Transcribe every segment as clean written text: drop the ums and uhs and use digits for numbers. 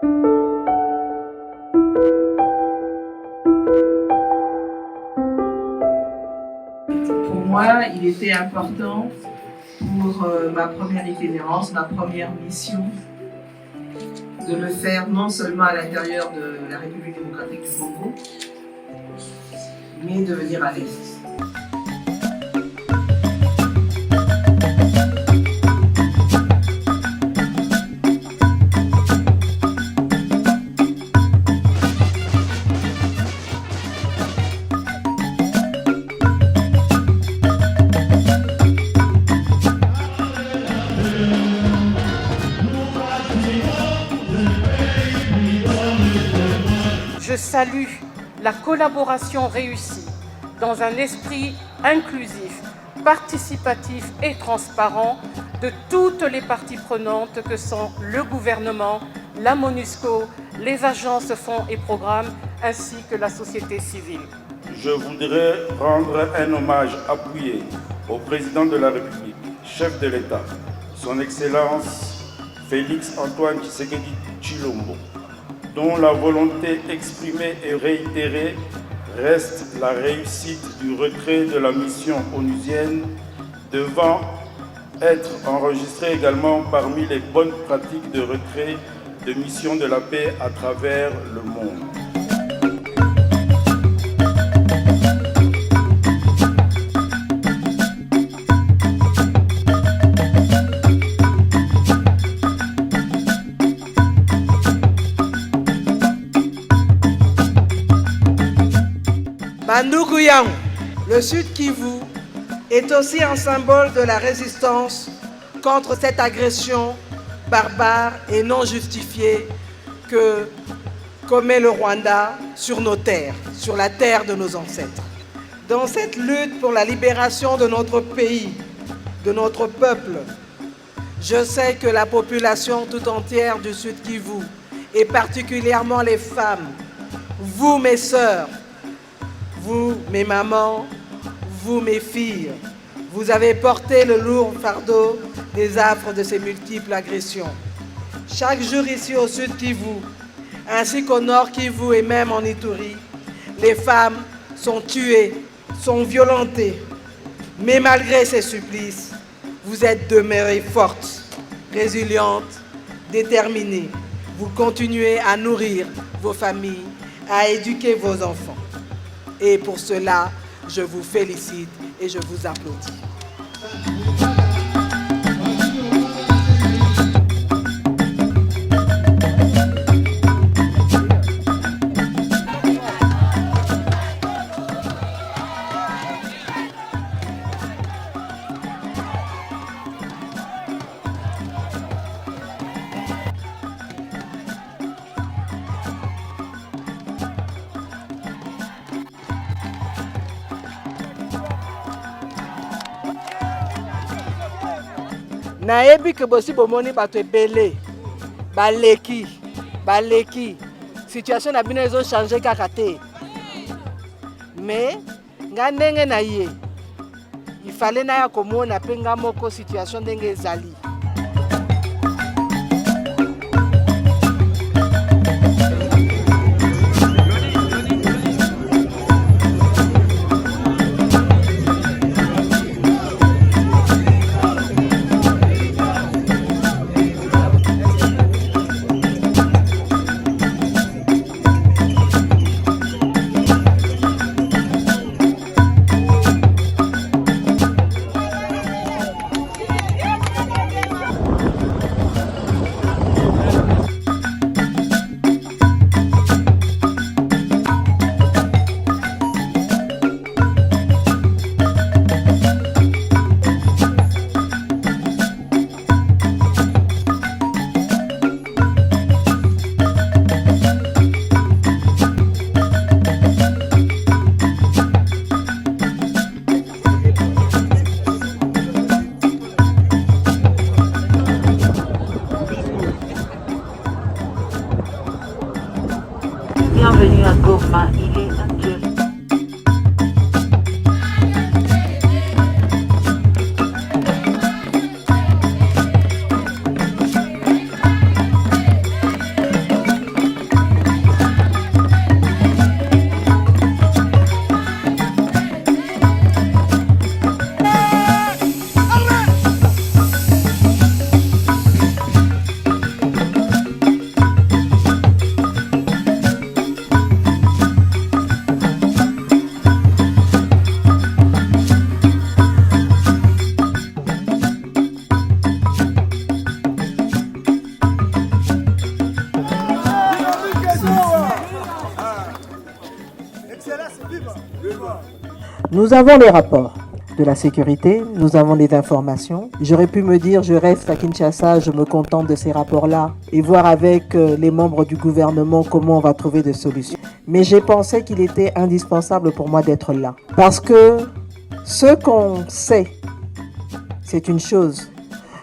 Pour moi, il était important pour ma première itinérance, ma première mission, de le faire non seulement à l'intérieur de la République démocratique du Congo, mais de venir à l'Est. Je salue la collaboration réussie dans un esprit inclusif, participatif et transparent de toutes les parties prenantes que sont le gouvernement, la MONUSCO, les agences, fonds et programmes, ainsi que la société civile. Je voudrais rendre un hommage appuyé au président de la République, chef de l'État, son Excellence Félix Antoine Tshisekedi Tshilombo, dont la volonté exprimée et réitérée reste la réussite du retrait de la mission onusienne, devant être enregistrée également parmi les bonnes pratiques de retrait de missions de la paix à travers le monde. Bandugu yangu, le Sud Kivu est aussi un symbole de la résistance contre cette agression barbare et non justifiée que commet le Rwanda sur nos terres, sur la terre de nos ancêtres. Dans cette lutte pour la libération de notre pays, de notre peuple, je sais que la population tout entière du Sud Kivu, et particulièrement les femmes, vous mes sœurs, vous, mes mamans, vous, mes filles, vous avez porté le lourd fardeau des affres de ces multiples agressions. Chaque jour ici au Sud Kivu, ainsi qu'au Nord Kivu et même en Ituri, les femmes sont tuées, sont violentées. Mais malgré ces supplices, vous êtes demeurées fortes, résilientes, déterminées. Vous continuez à nourrir vos familles, à éduquer vos enfants. Et pour cela, je vous félicite et je vous applaudis. Nayebi que bosi bomoni bato ebele baleki situation na bino ezo changer kaka te, mais nga ndenge na ye il fallait naya komona pe nga moko situation ndenge ezali. Bienvenue à Goma, il est actuel. Nous avons les rapports de la sécurité, nous avons les informations. J'aurais pu me dire, je reste à Kinshasa, je me contente de ces rapports-là et voir avec les membres du gouvernement comment on va trouver des solutions. Mais j'ai pensé qu'il était indispensable pour moi d'être là. Parce que ce qu'on sait, c'est une chose.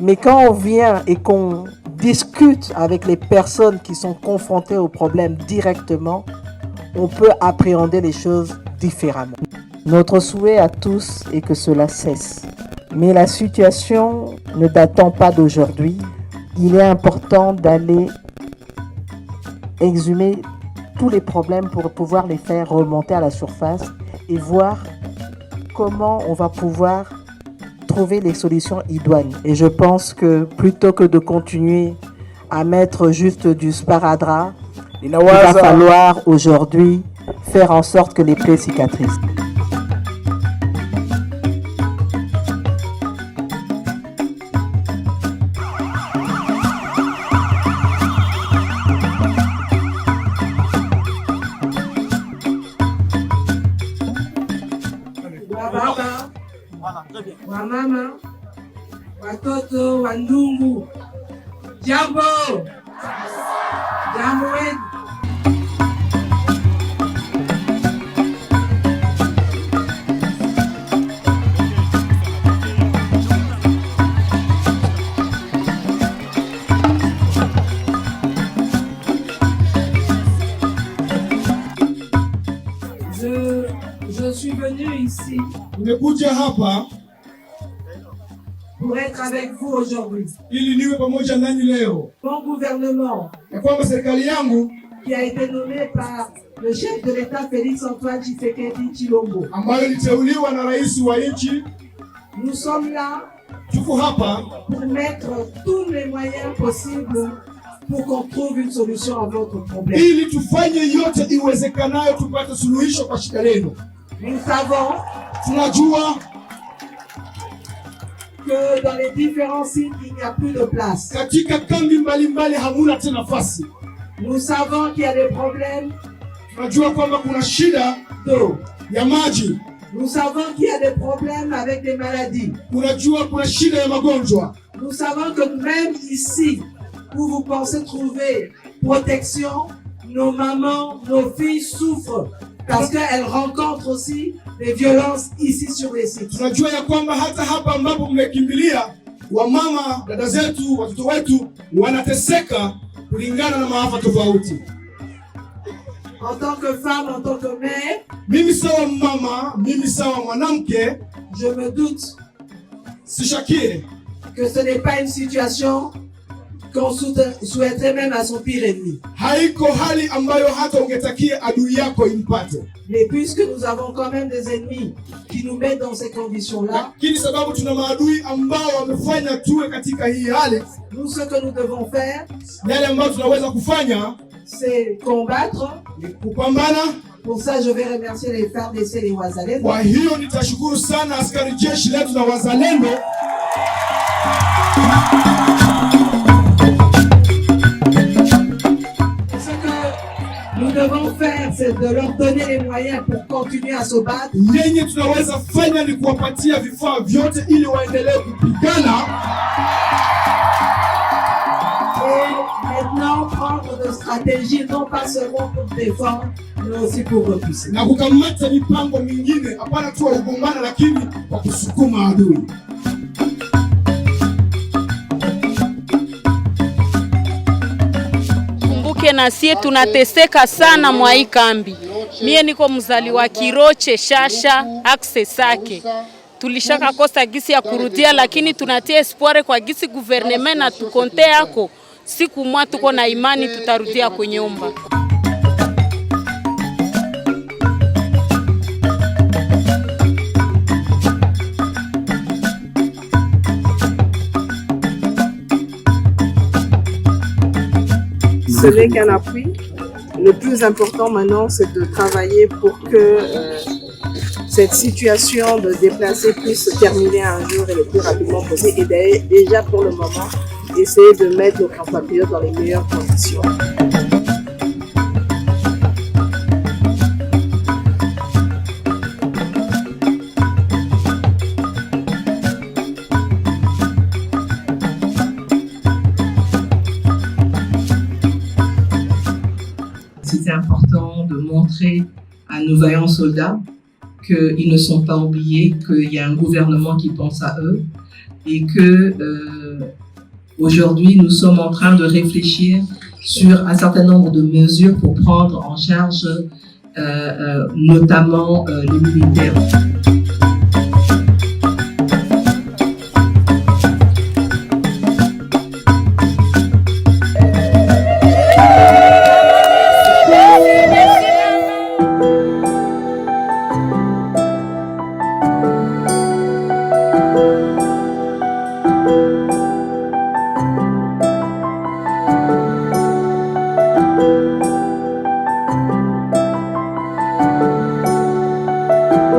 Mais quand on vient et qu'on discute avec les personnes qui sont confrontées au problème directement, on peut appréhender les choses différemment. Notre souhait à tous est que cela cesse. Mais la situation ne datant pas d'aujourd'hui, il est important d'aller exhumer tous les problèmes pour pouvoir les faire remonter à la surface et voir comment on va pouvoir trouver les solutions idoines. Et je pense que plutôt que de continuer à mettre juste du sparadrap, il va falloir aujourd'hui faire en sorte que les plaies cicatrisent. Wamama, watoto, wandugu, jambo wenu. Je suis venu ici. Nimekuja hapa pour être avec vous aujourd'hui. Ili niwe pamoja nanyi leo. Mon gouvernement, ya kwamba serikali yangu qui a été nommé par le chef de l'État Félix Antoine Tshisekedi Chilombo, ambayo iliteuliwa na rais wa nchi, nous sommes là tuko hapa pour mettre tous les moyens possibles pour qu'on trouve une solution à votre problème. Ili tufanye yote iwezekanayo tupate suluhisho kwa shida lenu. Nous savons, tunajua que dans les différents sites, il n'y a plus de place. Katika kambi mbalimbali hamuna tena nafasi. Nous savons qu'il y a des problèmes. Tunajua kwamba kuna shida d'eau, ya maji. Nous savons qu'il y a des problèmes avec des maladies. Tunajua kuna shida ya magonjwa. Nous savons que même ici, où vous pensez trouver protection, nos mamans, nos filles souffrent parce qu'elles rencontrent aussi des violences ici sur les sites. Tunajua ya kwamba hata hapa ambapo mmekimbilia, wamama, dada zetu, watoto wetu wanateseka kulingana na maafa tofauti. En tant que femme, en tant que mère, mimi sawa mama, mimi sawa mwanamke, je me doute sishakiri que ce n'est pas une situation qu'on souhaiterait même à son pire ennemi. Haiko hali ambayo hata ungetakia adui yako impate. Mais puisque nous avons quand même des ennemis qui nous mettent dans ces conditions-là, lakini sababu tuna maadui ambao wamefanya tuwe katika hii hali, nous ce que nous devons faire, yale ambayo tunaweza kufanya, c'est combattre, kupambana. Pour ça, je vais remercier les FARDC et les wazalendo. Kwa hiyo nitashukuru sana askari jeshi letu na wazalendo. Nous devons faire, c'est de leur donner les moyens pour continuer à se battre. Yenye tunaweza fanya ni kuwapatia vifaa vyote ili waendelee kupigana. Et maintenant prendre de stratégies non pas seulement pour défendre, mais aussi pour repousser. Na kukamata mipango mingine, hapana tu kugombana lakini kwa kusukuma adui. Na sie tunateseka sana mwa hii kambi. Mie niko mzaliwa Kiroche Shasha akse sake. Tulishaka kosa gisi ya kurudia, lakini tunatia espoir kwa gisi gouvernement na tukonte yako. Siku mwa tuko na imani tutarudia kwenye nyumba. Ce n'est qu'un appui. Le plus important maintenant, c'est de travailler pour que cette situation de déplacés puisse se terminer un jour et le plus rapidement possible. Et déjà pour le moment, essayer de mettre nos compatriotes dans les meilleures conditions. c'était important de montrer à nos vaillants soldats qu'ils ne sont pas oubliés, qu'il y a un gouvernement qui pense à eux et que aujourd'hui nous sommes en train de réfléchir sur un certain nombre de mesures pour prendre en charge notamment les militaires.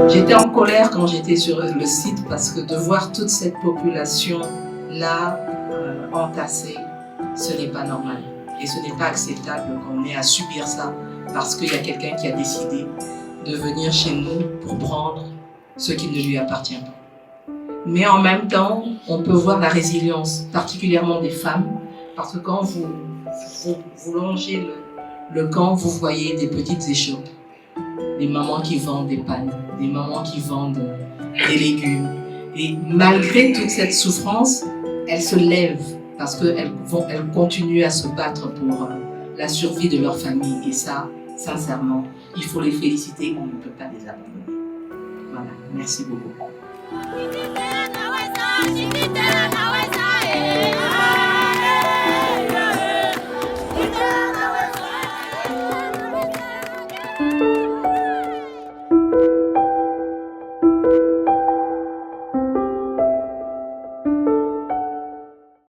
J'étais en colère quand j'étais sur le site parce que de voir toute cette population-là entassée, ce n'est pas normal. Et ce n'est pas acceptable qu'on ait à subir ça parce qu'il y a quelqu'un qui a décidé de venir chez nous pour prendre ce qui ne lui appartient pas. Mais en même temps, on peut voir la résilience, particulièrement des femmes, parce que quand vous longez le camp, vous voyez des petites échoppes. Des mamans qui vendent des pannes, des mamans qui vendent des légumes. Et malgré toute cette souffrance, elles se lèvent parce qu'elles continuent à se battre pour la survie de leur famille. Et ça, sincèrement, il faut les féliciter, on ne peut pas les abandonner. Voilà, merci beaucoup.